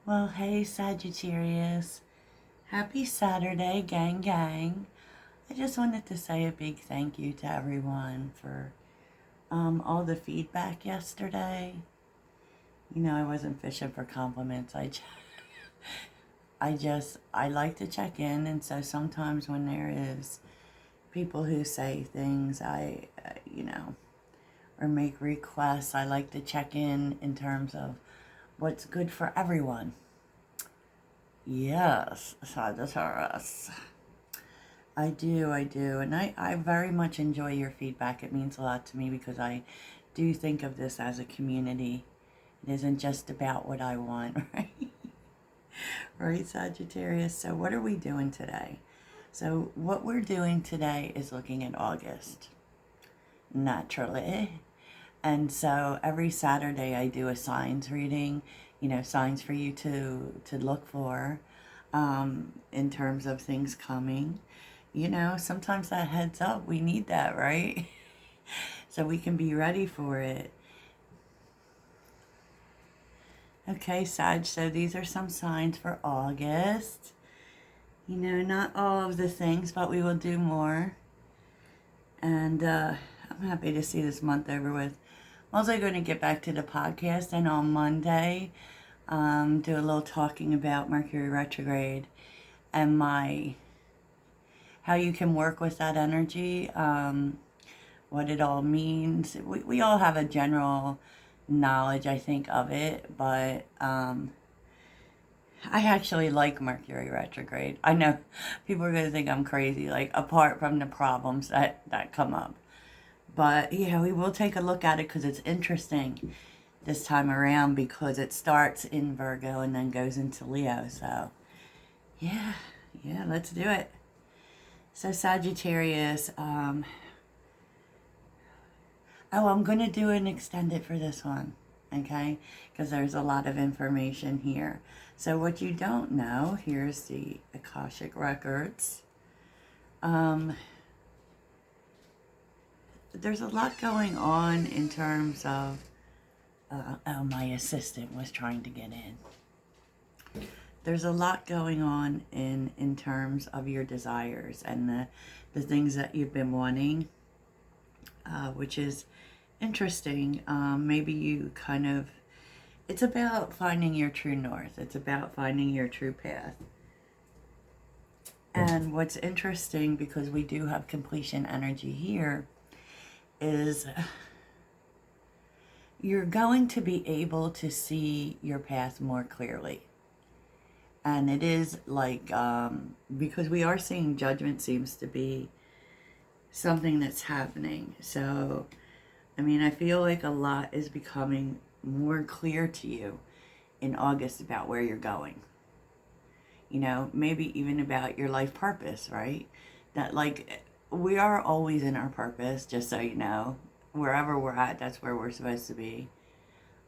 Well, hey Sagittarius. Happy Saturday, gang, gang. I just wanted to say a big thank you to everyone for all the feedback yesterday. I wasn't fishing for compliments. I like to check in, and so sometimes when there is people who say things, or make requests, I like to check in terms of what's good for everyone. Yes, Sagittarius. I do, and I very much enjoy your feedback. It means a lot to me because I do think of this as a community. It isn't just about what I want, right? Right, Sagittarius? So what are we doing today? So what we're doing today is looking at August, naturally. And so every Saturday I do a signs reading, signs for you to look for in terms of things coming. Sometimes that heads up, we need that, right? So we can be ready for it. Okay, Sag, so these are some signs for August. Not all of the things, but we will do more. And I'm happy to see this month over with. I'm also going to get back to the podcast, and on Monday, do a little talking about Mercury retrograde and how you can work with that energy, what it all means. We all have a general knowledge, I think, of it, but I actually like Mercury retrograde. I know people are going to think I'm crazy, like apart from the problems that come up. But yeah, we will take a look at it because it's interesting this time around because it starts in Virgo and then goes into Leo. So yeah, let's do it. So Sagittarius, I'm going to do an extended for this one, okay? Because there's a lot of information here. So what you don't know, here's the Akashic Records. There's a lot going on in terms of, my assistant was trying to get in. There's a lot going on in terms of your desires and the things that you've been wanting, which is interesting. Maybe you it's about finding your true north. It's about finding your true path. And what's interesting, because we do have completion energy here, is you're going to be able to see your path more clearly. And it is like, because we are seeing judgment seems to be something that's happening. So, I feel like a lot is becoming more clear to you in August about where you're going. Maybe even about your life purpose, right? That we are always in our purpose, just so you know. Wherever we're at, that's where we're supposed to be.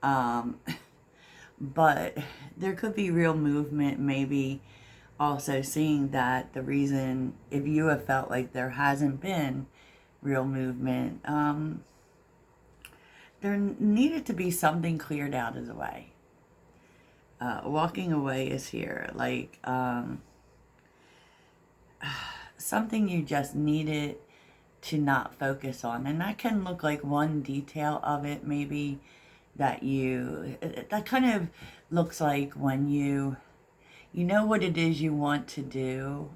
But there could be real movement, maybe also seeing that the reason, if you have felt like there hasn't been real movement, there needed to be something cleared out of the way. Walking away is here, something you just needed to not focus on. And that can look like one detail of it, maybe that kind of looks like when you know what it is you want to do,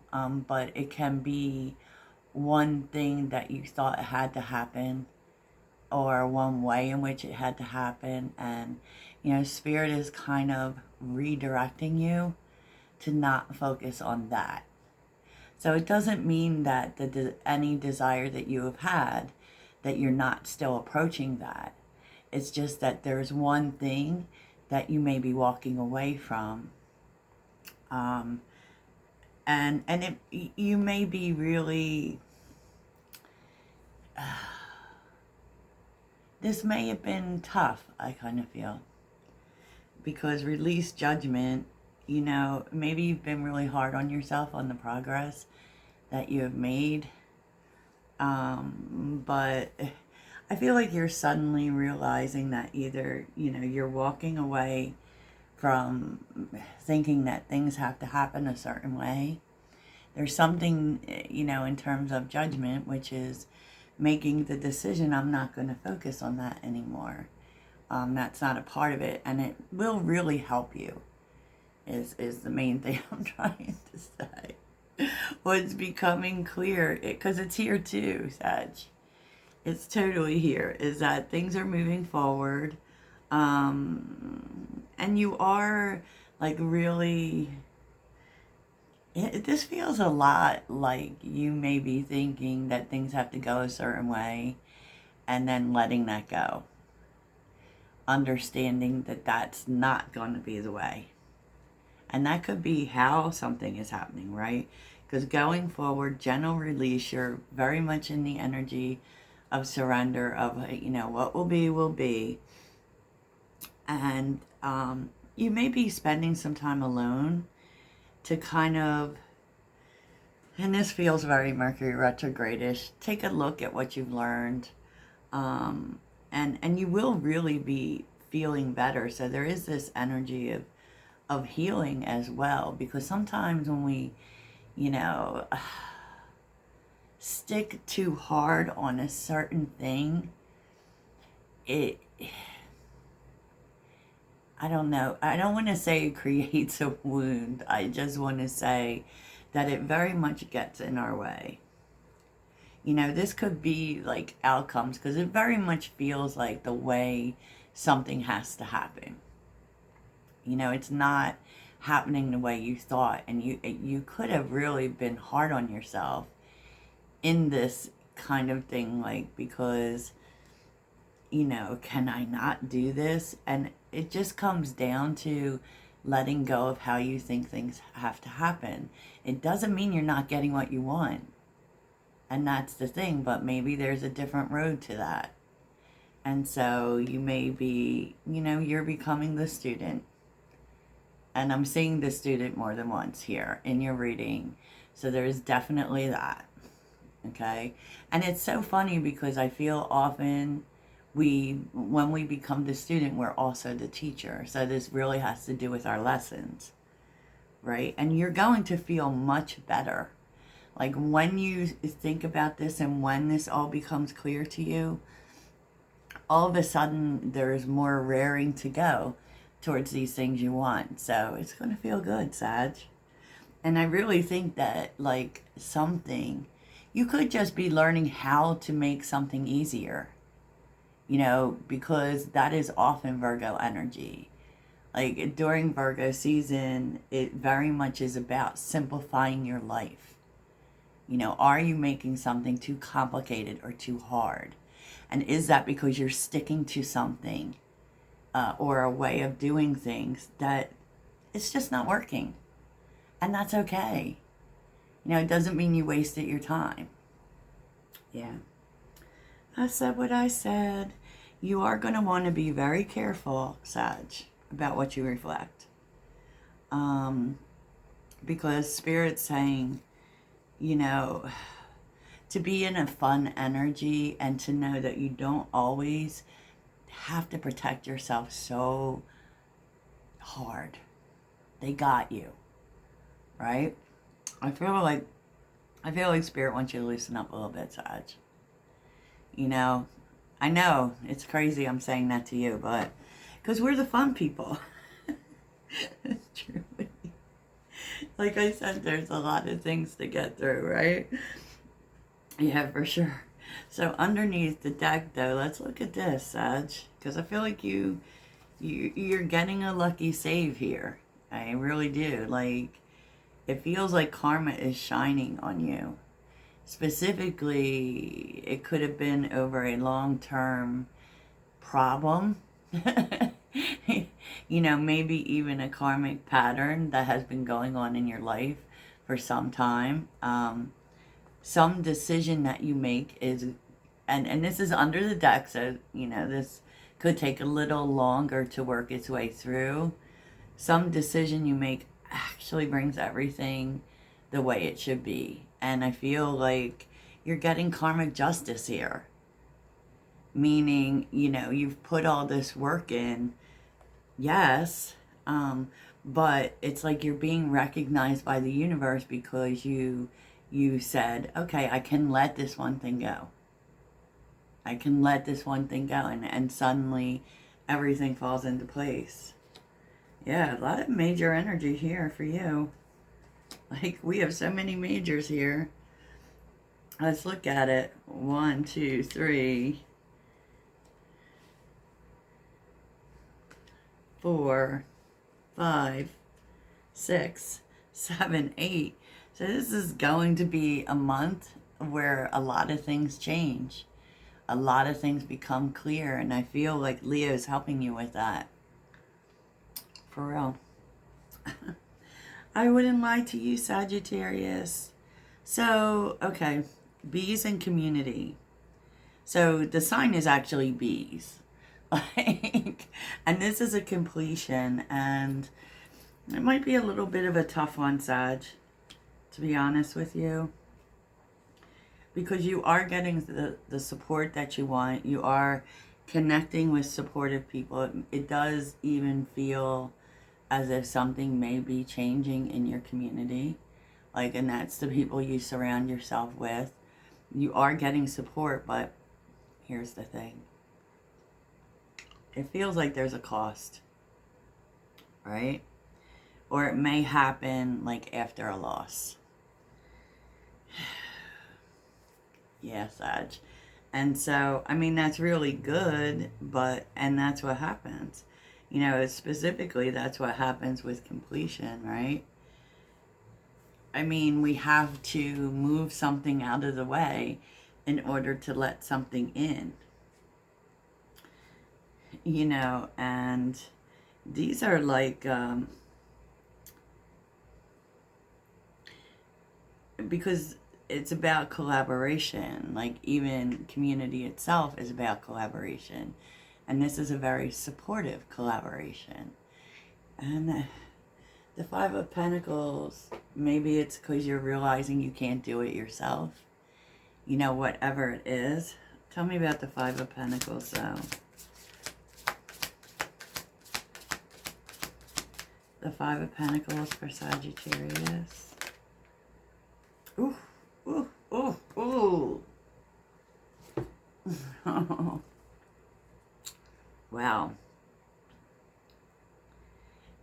but it can be one thing that you thought had to happen, or one way in which it had to happen, and Spirit is kind of redirecting you to not focus on that. So it doesn't mean that any desire that you have had, that you're not still approaching that. It's just that there's one thing that you may be walking away from. You may be really, this may have been tough, I kind of feel. Because release judgment, maybe you've been really hard on yourself on the progress that you have made. But I feel like you're suddenly realizing that either, you're walking away from thinking that things have to happen a certain way. There's something, in terms of judgment, which is making the decision, I'm not going to focus on that anymore. That's not a part of it, and it will really help you, is the main thing I'm trying to say. What's becoming clear, because it's here too, Sag. It's totally here, is that things are moving forward, and you are, like, really... This feels a lot like you may be thinking that things have to go a certain way and then letting that go. Understanding that that's not going to be the way. And that could be how something is happening, right? Because going forward, gentle release, you're very much in the energy of surrender, of, what will be, will be. And you may be spending some time alone to kind of, and this feels very Mercury retrograde-ish, take a look at what you've learned, and you will really be feeling better. So there is this energy of healing as well, because sometimes when we, stick too hard on a certain thing, I don't know. I don't want to say it creates a wound. I just want to say that it very much gets in our way. This could be like outcomes, because it very much feels like the way something has to happen. It's not happening the way you thought, and you could have really been hard on yourself in this kind of thing, like, because, can I not do this? And it just comes down to letting go of how you think things have to happen. It doesn't mean you're not getting what you want. And that's the thing, but maybe there's a different road to that. And so you may be, you're becoming the student. And I'm seeing the student more than once here in your reading. So there's definitely that. Okay? And it's so funny because I feel often when we become the student, we're also the teacher. So this really has to do with our lessons, right? And you're going to feel much better. Like, when you think about this and when this all becomes clear to you, all of a sudden there's more raring to go towards these things you want. So it's going to feel good, Sag. And I really think that, like, you could just be learning how to make something easier. Because that is often Virgo energy. Like, during Virgo season, it very much is about simplifying your life. Are you making something too complicated or too hard? And is that because you're sticking to something or a way of doing things that it's just not working? And that's okay. It doesn't mean you wasted your time. Yeah. I said what I said. You are going to want to be very careful, Sag, about what you reflect. Because Spirit's saying, to be in a fun energy and to know that you don't always have to protect yourself so hard. They got you, right? I feel like Spirit wants you to loosen up a little bit, Sag. I know it's crazy I'm saying that to you, but because we're the fun people. It's true. Like I said, there's a lot of things to get through, right? Yeah, for sure. So underneath the deck, though, let's look at this, Sag, because I feel like you're getting a lucky save here. I really do. Like, it feels like karma is shining on you. Specifically, it could have been over a long-term problem. Maybe even a karmic pattern that has been going on in your life for some time. Some decision that you make is, and this is under the deck, so, this could take a little longer to work its way through. Some decision you make actually brings everything the way it should be. And I feel like you're getting karmic justice here. Meaning, you've put all this work in, yes, But it's like you're being recognized by the universe because you said, okay, I can let this one thing go. I can let this one thing go, and suddenly everything falls into place. Yeah, a lot of major energy here for you. Like, we have so many majors here. Let's look at it. 1, 2, 3, 4, 5, 6, 7, 8. So this is going to be a month where a lot of things change. A lot of things become clear, and I feel like Leo is helping you with that. For real. I wouldn't lie to you, Sagittarius. So, okay, bees and community. So the sign is actually bees. Like, and this is a completion, and it might be a little bit of a tough one, Sag, to be honest with you. Because you are getting the support that you want. You are connecting with supportive people. It does even feel as if something may be changing in your community. Like, and that's the people you surround yourself with. You are getting support, but here's the thing. It feels like there's a cost, right? Or it may happen like after a loss. Yeah, Sag. And so, I mean, that's really good, and that's what happens. You know, specifically, that's what happens with completion, right? I mean, we have to move something out of the way in order to let something in. You know, and these are like, because it's about collaboration. Like, even community itself is about collaboration. And this is a very supportive collaboration. And the Five of Pentacles, maybe it's because you're realizing you can't do it yourself. You know, whatever it is. Tell me about the Five of Pentacles, though. The Five of Pentacles for Sagittarius. Ooh, ooh, ooh, ooh. Wow.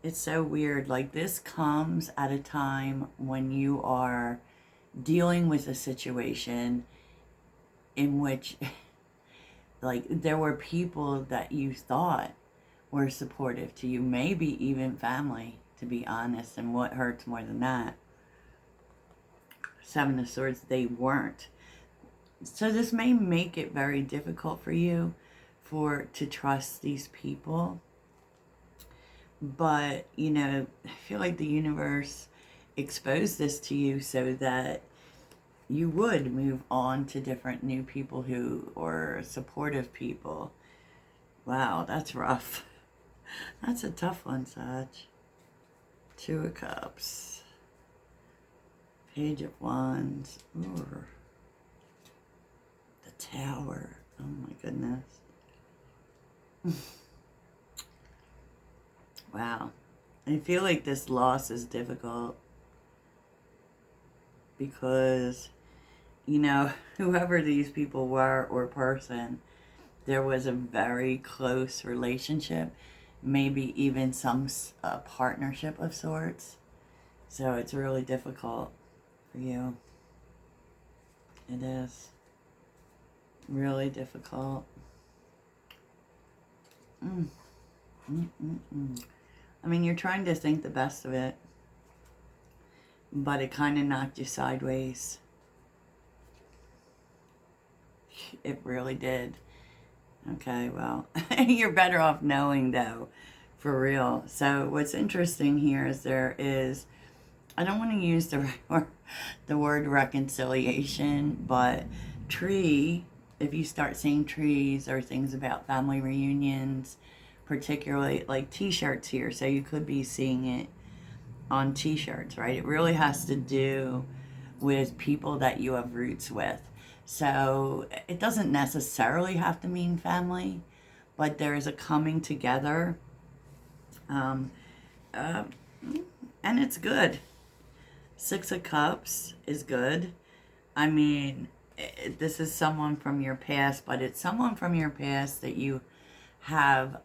It's so weird. Like, this comes at a time when you are dealing with a situation in which, like, there were people that you thought were supportive to you, maybe even family, to be honest. And what hurts more than that? Seven of Swords, they weren't. So this may make it very difficult for you to trust these people. But, you know, I feel like the universe exposed this to you so that you would move on to different new people or supportive people. Wow, that's rough. That's a tough one, Sag. Two of Cups. Page of Wands. Ooh. The Tower. Oh my goodness. Wow. I feel like this loss is difficult because, you know, whoever these people were or person, there was a very close relationship, maybe even some partnership of sorts. So it's really difficult for you. It is really difficult. I mean, you're trying to think the best of it, but it kind of knocked you sideways. It really did. Okay, well, you're better off knowing, though, for real. So what's interesting here is I don't want to use the word reconciliation, but tree, if you start seeing trees or things about family reunions, particularly like t-shirts here, so you could be seeing it on t-shirts, right? It really has to do with people that you have roots with. So it doesn't necessarily have to mean family, but there is a coming together. Uh, and it's good. Six of Cups is good. I mean, this is someone from your past, but it's someone from your past that you have,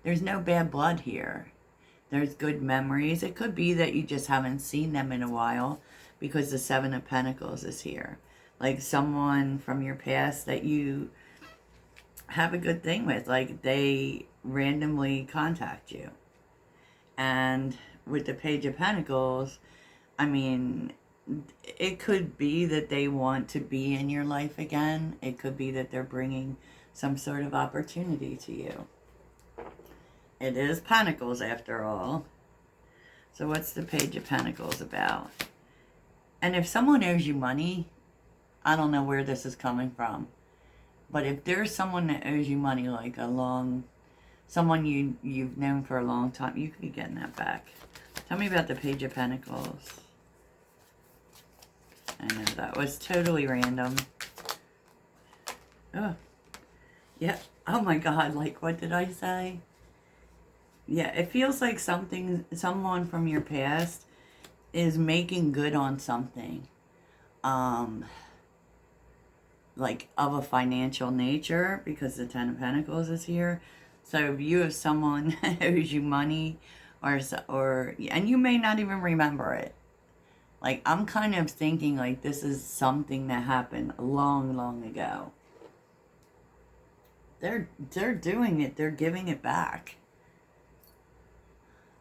there's no bad blood here. There's good memories. It could be that you just haven't seen them in a while because the Seven of Pentacles is here. Like someone from your past that you have a good thing with. Like they randomly contact you. And with the Page of Pentacles, I mean, it could be that they want to be in your life again. It could be that they're bringing some sort of opportunity to you. It is Pentacles after all. So what's the Page of Pentacles about? And if someone owes you money, I don't know where this is coming from. But if there's someone that owes you money, like someone you've known for a long time, you could be getting that back. Tell me about the Page of Pentacles. I know that was totally random. Oh, yeah. Oh my God, like what did I say? Yeah, it feels like someone from your past is making good on something. Like of a financial nature, because the Ten of Pentacles is here. So if you have someone that owes you money, and you may not even remember it. Like I'm kind of thinking like this is something that happened long, long ago. They're doing it. They're giving it back.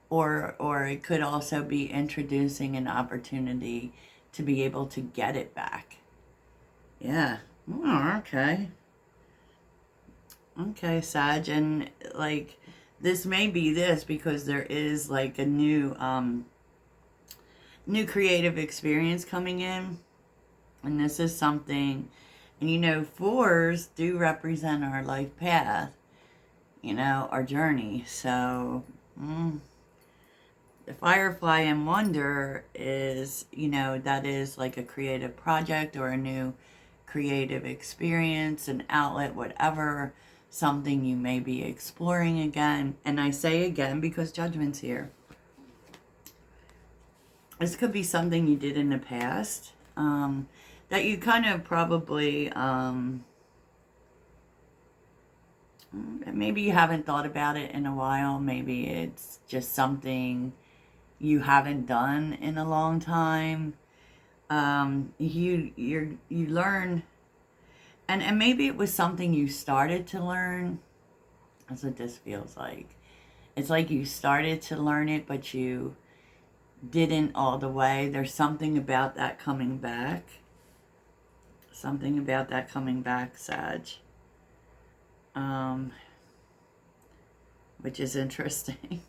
Or it could also be introducing an opportunity to be able to get it back. Yeah. Oh, okay. Okay, Sag, and like this may be this because there is like a new creative experience coming in, and this is something, and you know, fours do represent our life path, you know, our journey. So the Firefly and Wonder is, you know, that is like a creative project or a new creative experience, an outlet, whatever, something you may be exploring again. And I say again because Judgment's here. This could be something you did in the past that you kind of probably, maybe you haven't thought about it in a while. Maybe it's just something you haven't done in a long time. You learn, and maybe it was something you started to learn. That's what this feels like. It's like you started to learn it, but you didn't all the way. There's something about that coming back. Something about that coming back, Sag. Which is interesting.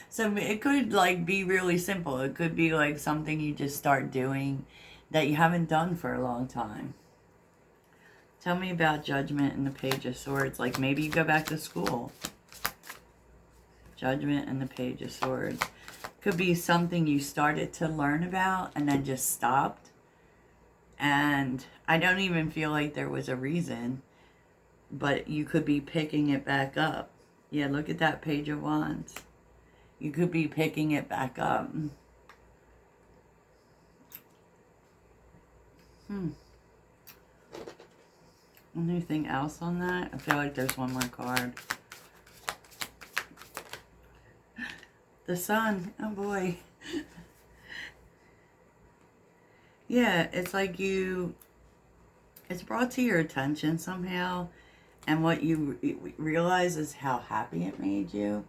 So it could like be really simple. It could be like something you just start doing that you haven't done for a long time. Tell me about Judgment and the Page of Swords. Like maybe you go back to school. Judgment and the Page of Swords. Could be something you started to learn about and then just stopped. And I don't even feel like there was a reason. But you could be picking it back up. Yeah, look at that Page of Wands. You could be picking it back up. Anything else on that? I feel like there's one more card. The Sun. Oh boy. Yeah, it's like it's brought to your attention somehow. And what you realize is how happy it made you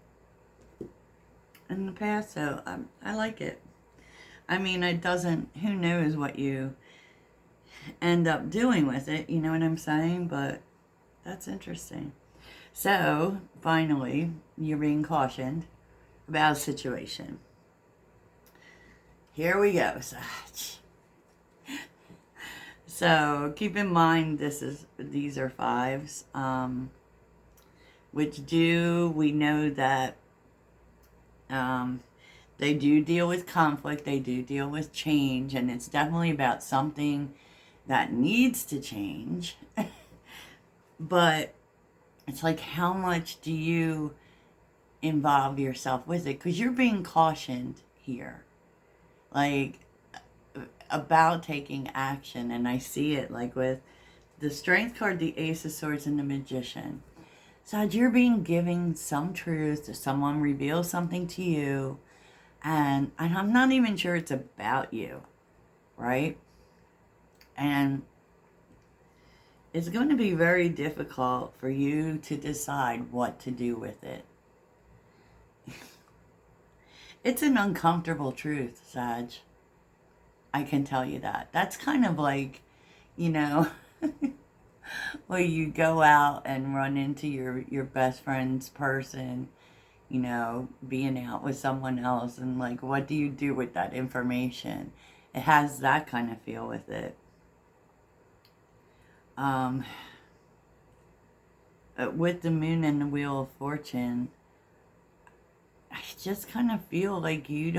in the past. So I like it. I mean, it doesn't, who knows what you end up doing with it, you know what I'm saying? But that's interesting. So, finally, you're being cautioned about a situation. Here we go, Sag. So, keep in mind these are fives, which we know that they do deal with conflict, they do deal with change, and it's definitely about something that needs to change. But it's like, how much do you involve yourself with it, because you're being cautioned here, like, about taking action. And I see it like with the Strength card, the Ace of Swords, and the Magician. So you're being given some truth, to someone reveal something to you, and I'm not even sure it's about you, right? And it's going to be very difficult for you to decide what to do with it. It's an uncomfortable truth, Sag. I can tell you that. That's kind of like, you know, where you go out and run into your best friend's person, you know, being out with someone else, and like, what do you do with that information? It has that kind of feel with it. With the Moon and the Wheel of Fortune, I just kind of feel like you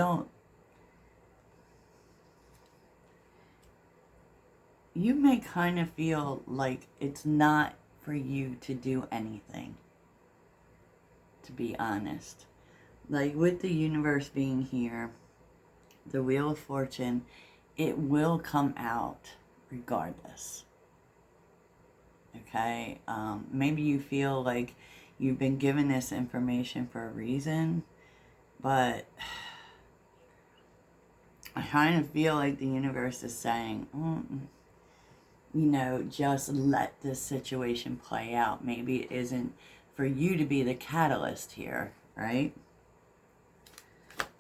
may kind of feel like it's not for you to do anything, to be honest. Like with the universe being here, the Wheel of Fortune, it will come out regardless. Okay? Maybe you feel like you've been given this information for a reason, but I kind of feel like the universe is saying, you know, just let this situation play out. Maybe it isn't for you to be the catalyst here, right?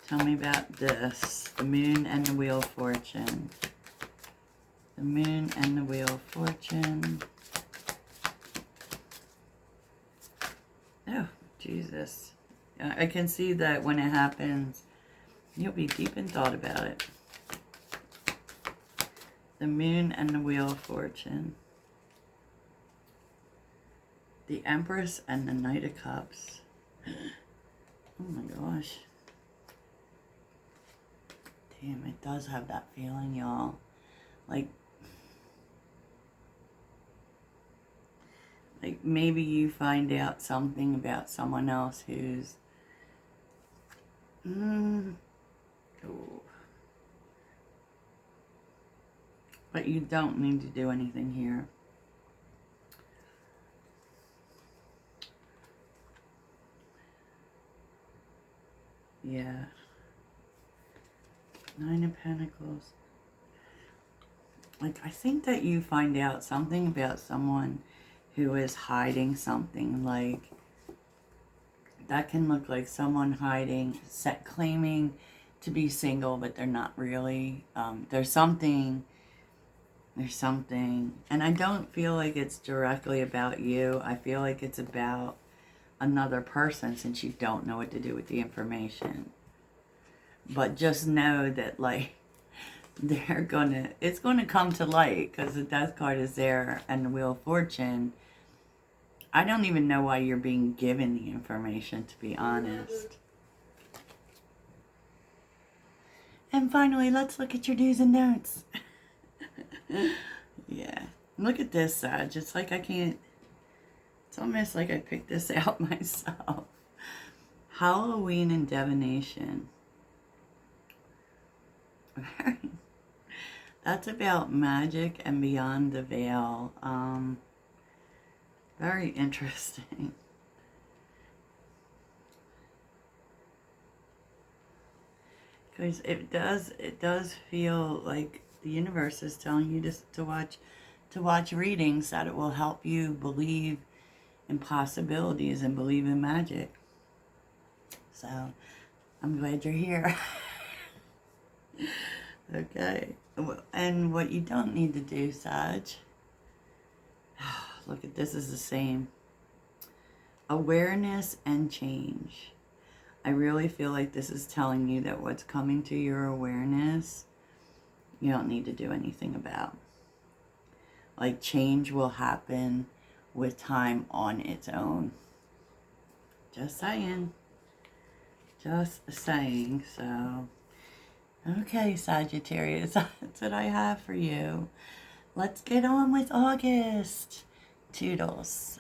Tell me about this. The Moon and the Wheel of Fortune. The Moon and the Wheel of Fortune. Oh, Jesus. I can see that when it happens, you'll be deep in thought about it. The Moon and the Wheel of Fortune. The Empress and the Knight of Cups. Oh my gosh. Damn, it does have that feeling, y'all. Like maybe you find out something about someone else who's but you don't need to do anything here. Yeah. Nine of Pentacles. Like, I think that you find out something about someone who is hiding something. Like, that can look like someone hiding, claiming to be single, but they're not really. There's something, and I don't feel like it's directly about you. I feel like it's about another person, since you don't know what to do with the information. But just know that, like, it's gonna come to light, because the Death card is there and the Wheel of Fortune. I don't even know why you're being given the information, to be honest. And finally, let's look at your do's and don'ts. Yeah. Look at this, Sag. It's like I can't... It's almost like I picked this out myself. Halloween and divination. That's about magic and beyond the veil. Very interesting. Because it does feel like the universe is telling you to watch readings, that it will help you believe in possibilities and believe in magic. So I'm glad you're here. Okay. And what you don't need to do, Sag, look at this, is the same. Awareness and change. I really feel like this is telling you that what's coming to your awareness, you don't need to do anything about. Like, change will happen with time on its own. Just saying. Just saying. So, okay, Sagittarius, that's what I have for you. Let's get on with August. Toodles.